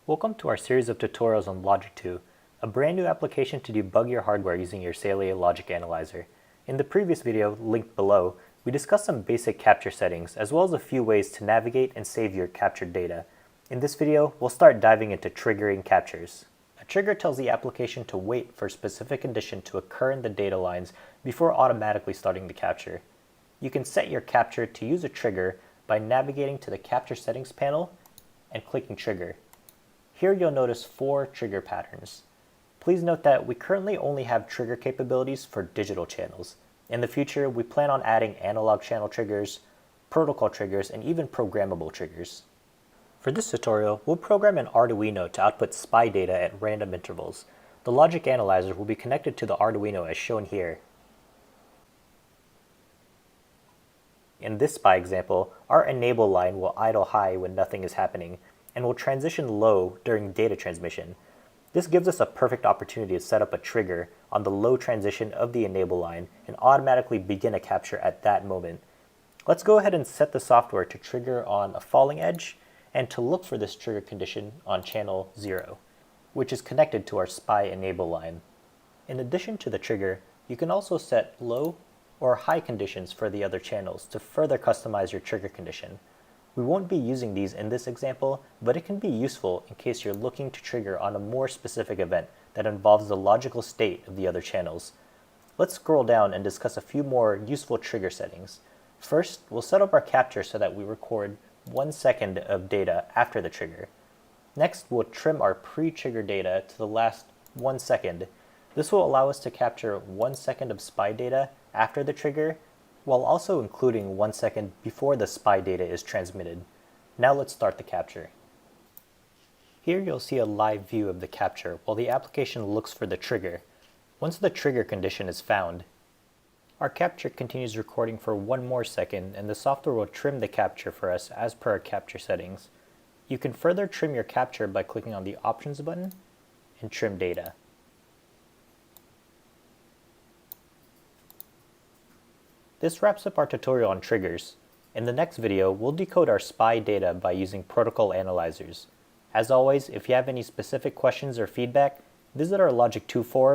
Welcome to our series of tutorials on Logic 2, a brand new application to debug your hardware using your Saleae Logic Analyzer. In the previous video, linked below, we discussed some basic capture settings, as well as a few ways to navigate and save your captured data. In this video, we'll start diving into triggering captures. A trigger tells the application to wait for a specific condition to occur in the data lines before automatically starting the capture. You can set your capture to use a trigger by navigating to the Capture Settings panel and clicking Trigger. Here you'll notice 4 trigger patterns. Please note that we currently only have trigger capabilities for digital channels. In the future, we plan on adding analog channel triggers, protocol triggers, and even programmable triggers. For this tutorial, we'll program an Arduino to output SPI data at random intervals. The Logic Analyzer will be connected to the Arduino as shown here. In this SPI example, our enable line will idle high when nothing is happening, and will transition low during data transmission. This gives us a perfect opportunity to set up a trigger on the low transition of the enable line and automatically begin a capture at that moment. Let's go ahead and set the software to trigger on a falling edge and to look for this trigger condition on channel 0, which is connected to our SPI enable line. In addition to the trigger, you can also set low or high conditions for the other channels to further customize your trigger condition. We won't be using these in this example, but it can be useful in case you're looking to trigger on a more specific event that involves the logical state of the other channels. Let's scroll down and discuss a few more useful trigger settings. First, we'll set up our capture so that we record 1 second of data after the trigger. Next, we'll trim our pre-trigger data to the last 1 second. This will allow us to capture 1 second of SPI data after the trigger, while also including 1 second before the SPI data is transmitted. Now let's start the capture. Here you'll see a live view of the capture while the application looks for the trigger. Once the trigger condition is found, our capture continues recording for 1 more second, and the software will trim the capture for us as per our capture settings. You can further trim your capture by clicking on the Options button and Trim Data. This wraps up our tutorial on triggers. In the next video, we'll decode our SPI data by using protocol analyzers. As always, if you have any specific questions or feedback, visit our Logic 2 forum